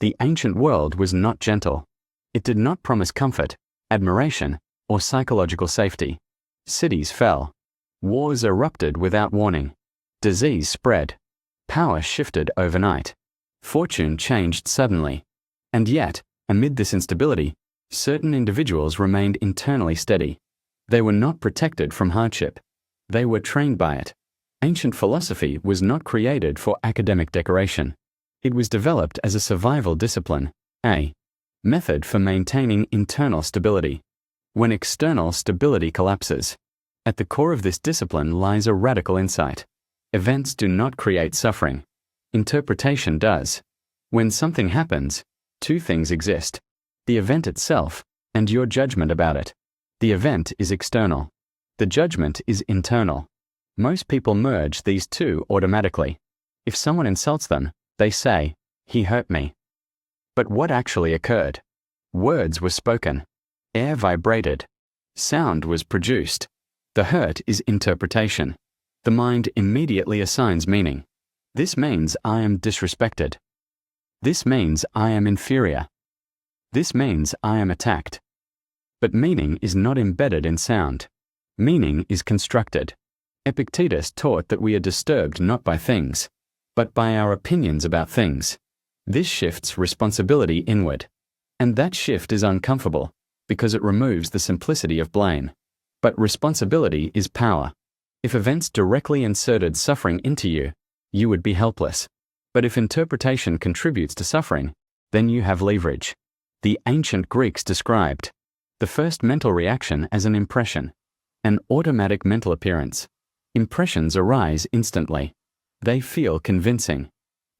The ancient world was not gentle. It did not promise comfort, admiration, or psychological safety. Cities fell. Wars erupted without warning. Disease spread. Power shifted overnight. Fortune changed suddenly. And yet, amid this instability, certain individuals remained internally steady. They were not protected from hardship. They were trained by it. Ancient philosophy was not created for academic decoration. It was developed as a survival discipline, a method for maintaining internal stability. When external stability collapses, at the core of this discipline lies a radical insight. Events do not create suffering. Interpretation does. When something happens, two things exist: the event itself and your judgment about it. The event is external. The judgment is internal. Most people merge these two automatically. If someone insults them, they say, "He hurt me." But what actually occurred? Words were spoken. Air vibrated. Sound was produced. The hurt is interpretation. The mind immediately assigns meaning. This means I am disrespected. This means I am inferior. This means I am attacked. But meaning is not embedded in sound. Meaning is constructed. Epictetus taught that we are disturbed not by things, but by our opinions about things. This shifts responsibility inward. And that shift is uncomfortable, because it removes the simplicity of blame. But responsibility is power. If events directly inserted suffering into you, you would be helpless. But if interpretation contributes to suffering, then you have leverage. The ancient Greeks described the first mental reaction as an impression, an automatic mental appearance. Impressions arise instantly. They feel convincing.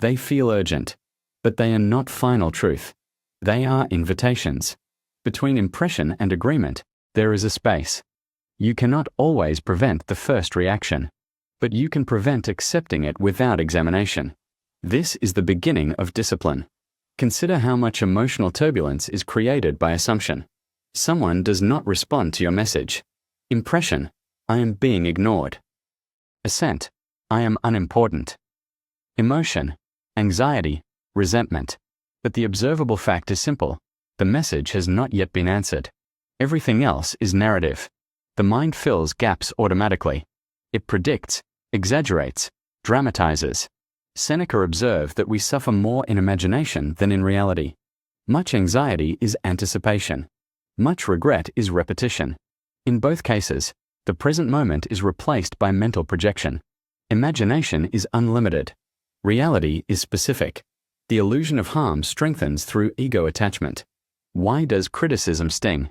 They feel urgent. But they are not final truth. They are invitations. Between impression and agreement, there is a space. You cannot always prevent the first reaction, but you can prevent accepting it without examination. This is the beginning of discipline. Consider how much emotional turbulence is created by assumption. Someone does not respond to your message. Impression: I am being ignored. Assent: I am unimportant. Emotion: anxiety, resentment. But the observable fact is simple. The message has not yet been answered. Everything else is narrative. The mind fills gaps automatically. It predicts, exaggerates, dramatizes. Seneca observed that we suffer more in imagination than in reality. Much anxiety is anticipation. Much regret is repetition. In both cases, the present moment is replaced by mental projection. Imagination is unlimited. Reality is specific. The illusion of harm strengthens through ego attachment. Why does criticism sting?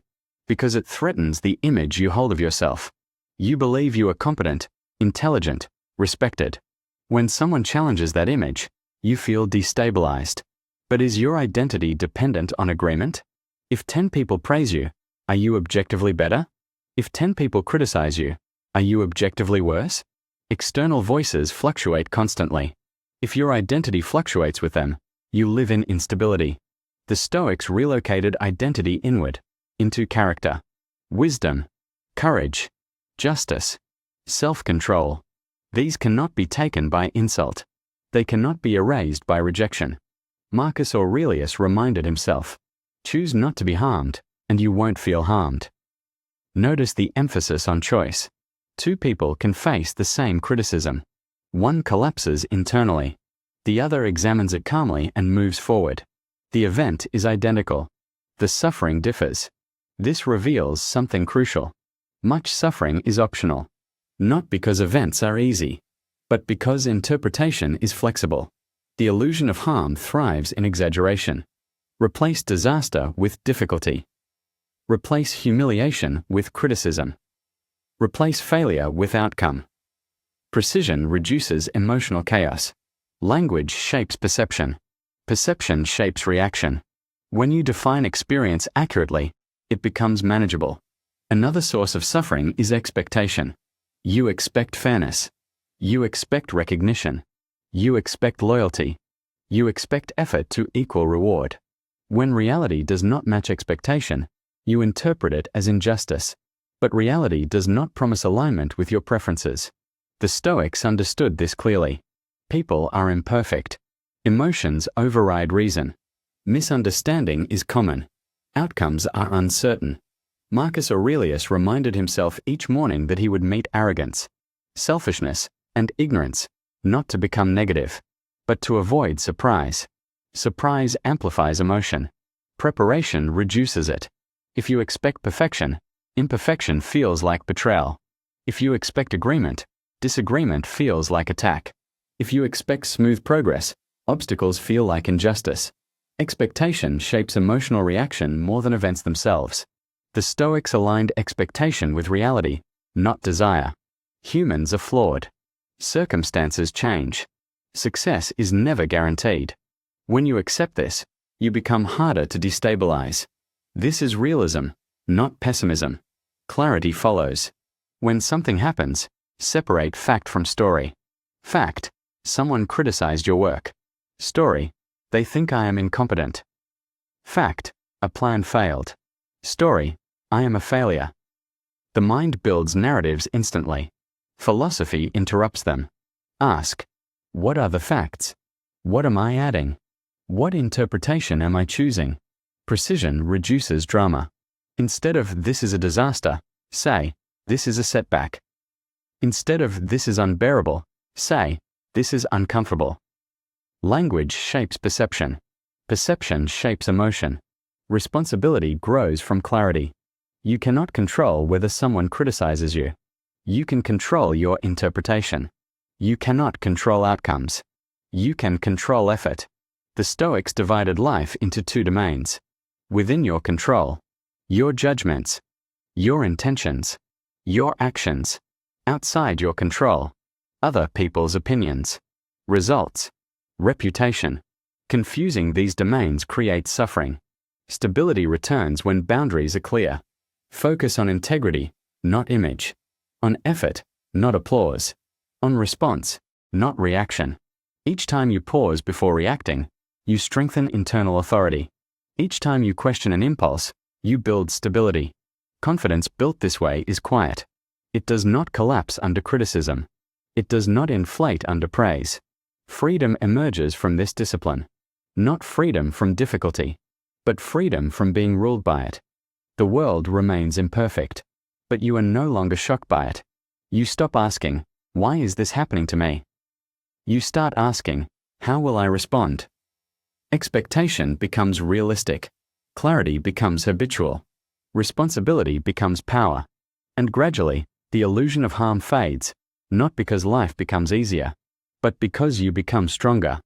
Because it threatens the image you hold of yourself. You believe you are competent, intelligent, respected. When someone challenges that image, you feel destabilized. But is your identity dependent on agreement? If 10 people praise you, are you objectively better? If 10 people criticize you, are you objectively worse? External voices fluctuate constantly. If your identity fluctuates with them, you live in instability. The Stoics relocated identity inward, into character, wisdom, courage, justice, self-control. These cannot be taken by insult. They cannot be erased by rejection. Marcus Aurelius reminded himself, choose not to be harmed, and you won't feel harmed. Notice the emphasis on choice. Two people can face the same criticism. One collapses internally. The other examines it calmly and moves forward. The event is identical. The suffering differs. This reveals something crucial. Much suffering is optional. Not because events are easy, but because interpretation is flexible. The illusion of harm thrives in exaggeration. Replace disaster with difficulty. Replace humiliation with criticism. Replace failure with outcome. Precision reduces emotional chaos. Language shapes perception. Perception shapes reaction. When you define experience accurately, it becomes manageable. Another source of suffering is expectation. You expect fairness. You expect recognition. You expect loyalty. You expect effort to equal reward. When reality does not match expectation, you interpret it as injustice. But reality does not promise alignment with your preferences. The Stoics understood this clearly. People are imperfect. Emotions override reason. Misunderstanding is common. Outcomes are uncertain. Marcus Aurelius reminded himself each morning that he would meet arrogance, selfishness, and ignorance, not to become negative, but to avoid surprise. Surprise amplifies emotion. Preparation reduces it. If you expect perfection, imperfection feels like betrayal. If you expect agreement, disagreement feels like attack. If you expect smooth progress, obstacles feel like injustice. Expectation shapes emotional reaction more than events themselves. The Stoics aligned expectation with reality, not desire. Humans are flawed. Circumstances change. Success is never guaranteed. When you accept this, you become harder to destabilize. This is realism, not pessimism. Clarity follows. When something happens, separate fact from story. Fact: someone criticized your work. Story: they think I am incompetent. Fact: a plan failed. Story: I am a failure. The mind builds narratives instantly. Philosophy interrupts them. Ask: what are the facts? What am I adding? What interpretation am I choosing? Precision reduces drama. Instead of "this is a disaster," say "this is a setback." Instead of "this is unbearable," say "this is uncomfortable." Language shapes perception. Perception shapes emotion. Responsibility grows from clarity. You cannot control whether someone criticizes you. You can control your interpretation. You cannot control outcomes. You can control effort. The Stoics divided life into two domains. Within your control: your judgments, your intentions, your actions. Outside your control: other people's opinions, results, reputation. Confusing these domains creates suffering. Stability returns when boundaries are clear. Focus on integrity, not image. On effort, not applause. On response, not reaction. Each time you pause before reacting, you strengthen internal authority. Each time you question an impulse, you build stability. Confidence built this way is quiet. It does not collapse under criticism. It does not inflate under praise. Freedom emerges from this discipline. Not freedom from difficulty, but freedom from being ruled by it. The world remains imperfect, but you are no longer shocked by it. You stop asking, "Why is this happening to me?" You start asking, "How will I respond?" Expectation becomes realistic. Clarity becomes habitual. Responsibility becomes power. And gradually, the illusion of harm fades, not because life becomes easier, but because you become stronger.